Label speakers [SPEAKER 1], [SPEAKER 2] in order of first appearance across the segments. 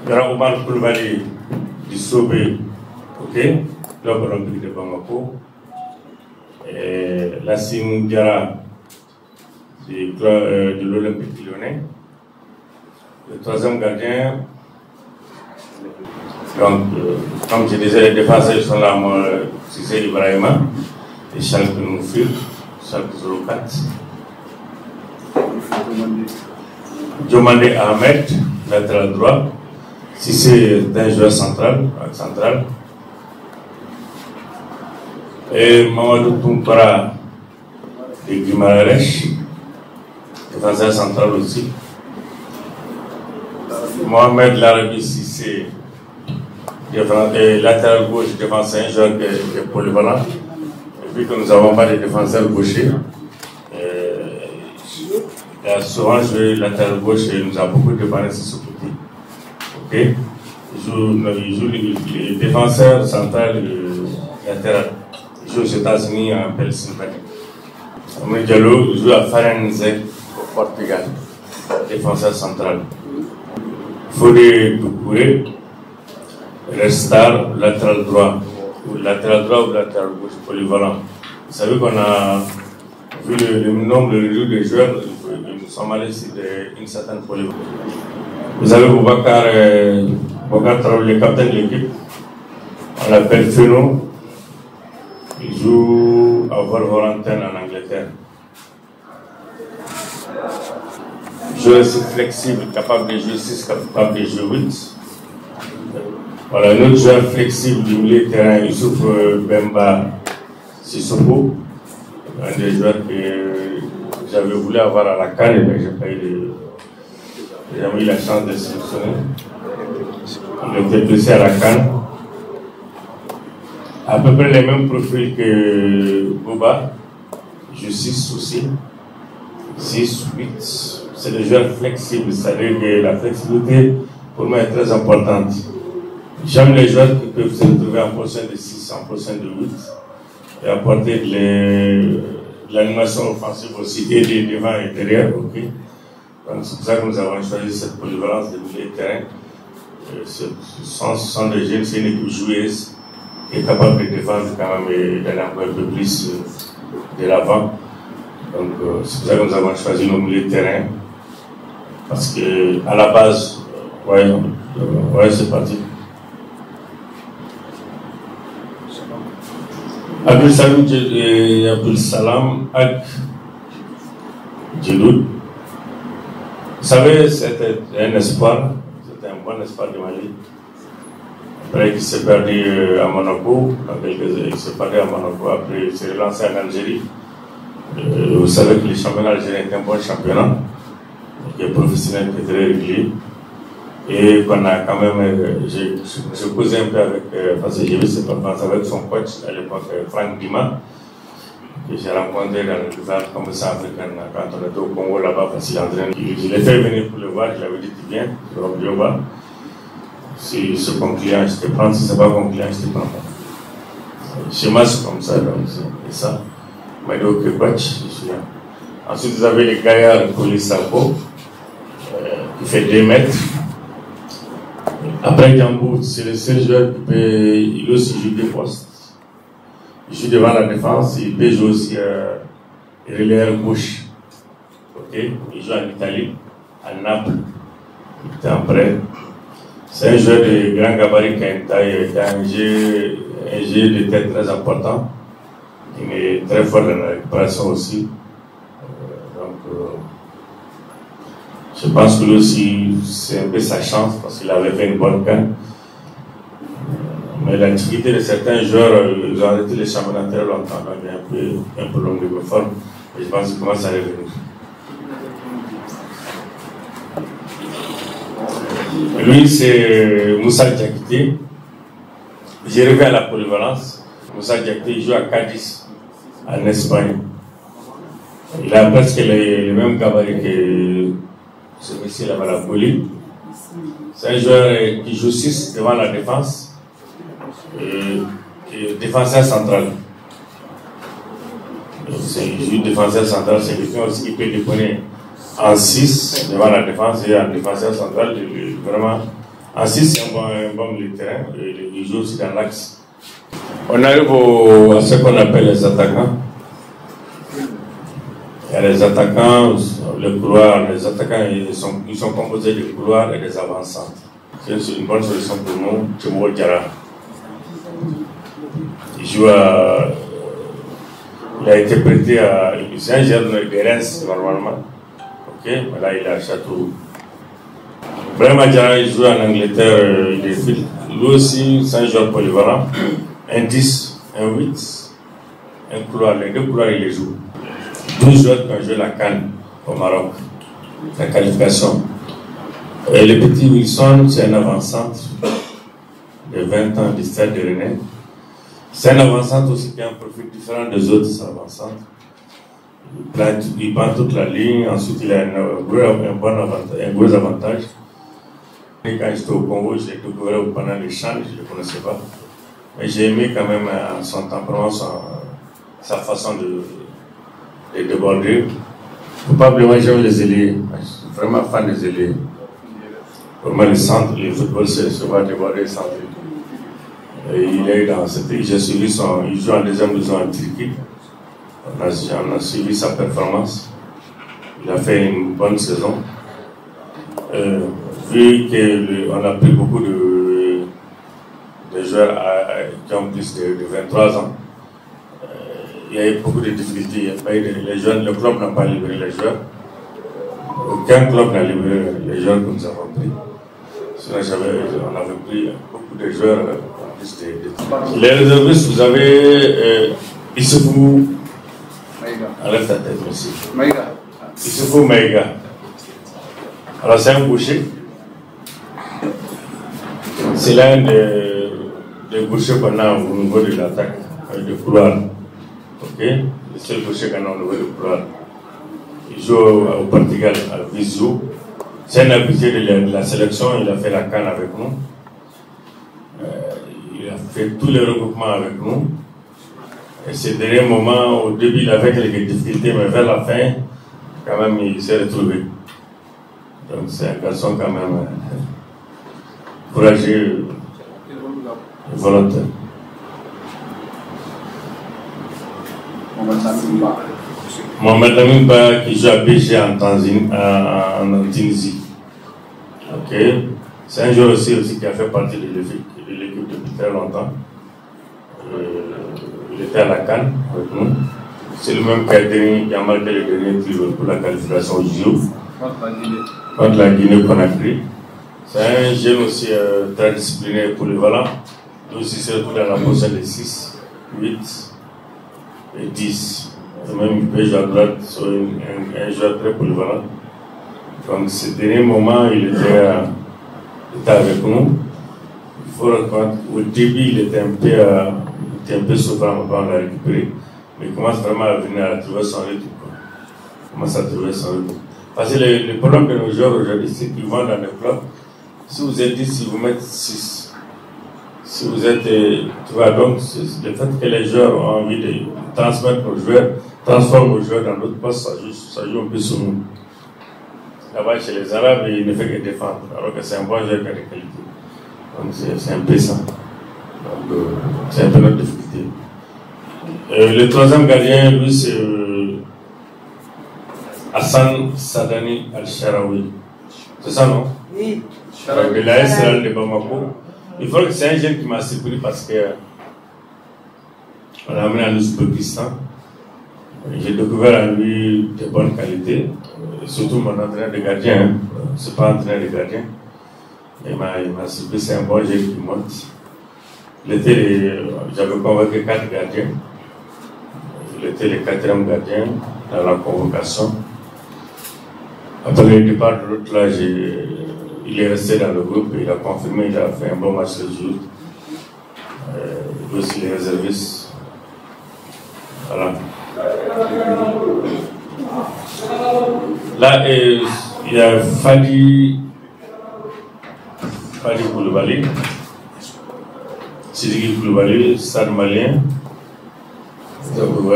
[SPEAKER 1] Grand Omar Koulibaly du Sobé, ok, club olympique de Bamako. Lassine Diarra de l'Olympique lyonnais. Le troisième gardien, donc, comme je disais, les défenseurs sont là, moi, Cissé Ibrahima et Schalke Noufir, Schalke 04. Diomandé Ahmed, latéral droit. Cissé est un joueur central. Et Mamadou Toumpara de Guimarães, défenseur central aussi. Mohamed Larabi Cissé, latéral gauche, défenseur, un joueur qui est polyvalent. Et puis que nous n'avons pas de défenseur gaucher, il a souvent joué latéral gauche et nous a beaucoup dépanné sur ce côté. Ok? Il joue les défenseurs central latéral. Il joue aux États-Unis en Pennsylvanie. Amadou Diallo joue à Farense au Portugal, défenseur central. Fodé Doucouré, Restar, latéral droit ou latéral gauche polyvalent. Vous savez qu'on a vu le nombre de joueurs, nous sommes allés sur une certaine polyvalence. Vous avez Boubacar Traoré, le capitaine de l'équipe, on l'appelle Feno, il joue à Wolverhampton en Angleterre. Joueur aussi flexible, capable de jouer 6, capable de jouer 8. Voilà, un autre joueur flexible du milieu de terrain, Youssouf Bemba Sissoko, un des joueurs que j'avais voulu avoir à la CAN, mais j'ai jamais eu la chance de sélectionner. Il était blessé à la CAN. À peu près les mêmes profils que Boba, je 6 aussi, 6, 8. C'est des joueurs flexibles, c'est-à-dire que la flexibilité pour moi est très importante. J'aime les joueurs qui peuvent se retrouver en position de 6, en position de 8 et apporter de l'animation offensive aussi, et devant et derrière. Okay. Donc c'est pour ça que nous avons choisi cette polyvalence de milieu de terrain. Ce sont des jeunes, c'est une équipe joueuse qui est capable de défendre quand même et d'aller encore un peu plus de l'avant. Donc c'est pour ça que nous avons choisi nos milieux de terrain. Parce que à la base, ouais c'est parti. Abdul Salam Ak Djeloud. Vous savez, c'était un espoir, c'était un bon espoir de Mali. Après, il s'est perdu à Monaco, il s'est perdu à Monaco, après il s'est relancé en Algérie. Vous savez que le championnat algérien est un bon championnat, qui est professionnel, qui est très régulier. Et qu'on a quand même, j'ai causé un peu avec, parce que j'ai vu ses performances avec son coach à l'époque, Franck Dima, que j'ai rencontré dans le gouvernement comme ça africain, quand on était au Congo là-bas, parce qu'il entraîne. Je l'ai fait venir pour le voir, je lui avais dit tu viens, je vais bien voir. Si c'est mon client, je te prends, si c'est pas mon client, je te prends pas. Chez moi, c'est comme ça, donc c'est ça. Il m'a dit ok, coach, je suis là. Ensuite, vous avez les gaillards Kolisako, qui fait 2 mètres. Après Djambou, c'est le seul joueur qui peut, il aussi joue des postes. Il joue devant la défense, il peut jouer aussi relayeur gauche. Okay. Il joue en Italie, à Naples, il était en prêt. C'est un joueur de grand gabarit qui a une taille, qui a un jeu de tête très important. Il est très fort dans la récupération aussi. Je pense que lui aussi, c'est un peu sa chance parce qu'il avait fait une bonne canne. Mais l'activité de certains joueurs, ils ont arrêté les championnats très longtemps, donc il y a un peu long de forme. Et je pense qu'il commence à revenir. Lui, c'est Moussa Diakité. J'ai revu à la polyvalence. Moussa Diakité, il joue à Cadiz, en Espagne. Il a presque les mêmes gabarits que celui-ci là-bas, la Poli. C'est un joueur qui joue 6 devant la défense, et défenseur central. Il joue défenseur central, c'est quelqu'un aussi qui peut déconner en 6 devant la défense et en défenseur central, vraiment Ensuite, c'est un bon milieu de terrain. Il joue aussi dans l'axe. On arrive à ce qu'on appelle les attaquants. Il y a les attaquants, les couloirs. Les attaquants, ils sont composés de couloirs et des avant-centres. C'est une bonne solution pour nous. Tchemou Diarra. Il a été prêté à Saint-Germain de Reims normalement. Ok, mais là il est à Château. Vraiment Diarra, il joue en Angleterre. Lui aussi, c'est un joueur polyvalent. Un 10, un 8, un couloir. Les deux couloirs, il les joue. 12 joueurs qui ont joué la CAN au Maroc, la qualification. Et le petit Wilson, c'est un avant-centre de 20 ans du Stade de Rennais. C'est un avant-centre aussi qui a un profil différent des autres avant-centres. Il prend toute la ligne, ensuite il a un gros avantage. Et quand j'étais au Congo, je l'ai découvert pendant l'échange, je ne le connaissais pas. Mais j'ai aimé quand même son tempérament, sa façon de déborder. Probablement j'aime les ailiers, je suis vraiment fan des ailiers. Pour moi, le centre, le football, c'est souvent déborder le centre. Et il est dans cette. J'ai suivi il joue en deuxième division en Turquie. On a suivi sa performance. Il a fait une bonne saison. Vu qu'on a pris beaucoup de joueurs qui ont plus de 23 ans, il y a eu beaucoup de difficultés. Le club n'a pas libéré les joueurs. Aucun club n'a libéré les joueurs que nous avons pris. Sinon, on avait pris beaucoup de joueurs. Les réservistes, vous avez Issoufou. Enlève ta tête, merci. Issoufou Maïga. Alors, c'est un gaucher. C'est l'un des gauchers qu'on a au niveau de l'attaque, du couloir. Ok? Le seul gaucher qu'on a au niveau du couloir. Il joue au Portugal, à Viseu. C'est un habitué de la sélection, il a fait la CAN avec nous. Il a fait tous les regroupements avec nous. Et ces derniers moments, au début, il avait quelques difficultés, mais vers la fin, quand même, il s'est retrouvé. Donc, c'est un garçon quand même courageux et volontaire. Mohamed Lamimba qui joue à BG en Tunisie. Ok. C'est un joueur aussi qui a fait partie de l'équipe depuis très longtemps. Il était à la CAN avec nous. C'est le même qui a marqué le dernier tir pour la qualification au JO contre la Guinée-Conakry. C'est un jeune aussi très discipliné et polyvalent. Il aussi se retrouve dans la position de 6, 8 et 10. Et même il peut jouer à droite, sur un joueur très polyvalent. Donc, ce dernier moment, il était avec nous. Il faut reconnaître, au début, il était un peu souffrant, on l'a récupéré. Mais il commence vraiment à venir à trouver son rythme. Il commence à trouver son rythme. Parce que le problème de nos joueurs aujourd'hui, c'est qu'ils vont dans les clubs. Si vous êtes 10, ils vous mettent 6. Si vous êtes. Tu vois, donc, le fait que les joueurs ont envie de transmettre nos joueurs, transformer nos joueurs dans d'autres postes, ça joue un peu sur nous. Là-bas, chez les Arabes, il ne fait que défendre, alors que c'est un bon joueur qui a des qualités. Donc, c'est un peu ça. Donc, c'est un peu notre difficulté. Le troisième gardien, lui, c'est Hassan Sadani Al-Sharawi. C'est ça, non? Oui. De la SRL de Bamako. Il faut que c'est un jeune qui m'a surpris parce que on l'a amené en Ouzbékistan. J'ai découvert en lui de bonnes qualités, surtout mon entraîneur de gardien. C'est pas entraîneur de gardien. Il m'a surpris, c'est un bon jeune qui monte. J'avais convoqué 4 gardiens. Il était le 4e gardien dans la convocation. Après le départ de l'autre, là, il est resté dans le groupe, il a confirmé, il a fait un bon match le jour. Aussi les réservistes. Voilà. Là, il y a Fadi Koulibaly, Sidiki Koulibaly, Stade Malien. Vous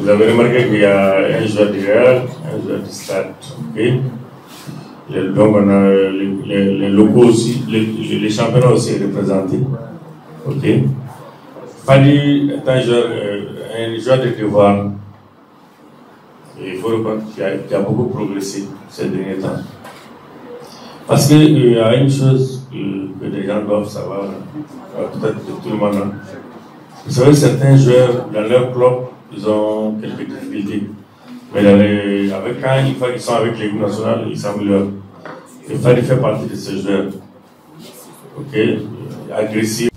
[SPEAKER 1] avez remarqué qu'il y a un joueur du Real, un joueur du Stade. Okay. Donc on a les locaux aussi, les championnats aussi représentés. Ok. Fadi est un joueur de devoir. Il faut reconnaître qu'il a beaucoup progressé ces derniers temps. Parce qu'il y a une chose que les gens doivent savoir, peut-être que tout le monde a. Vous savez, certains joueurs, dans leur club, ils ont quelques difficultés. Mais une fois qu'ils sont avec l'équipe nationale, ils s'améliorent. Il fallait faire partie de ces joueurs. Ok, agressifs.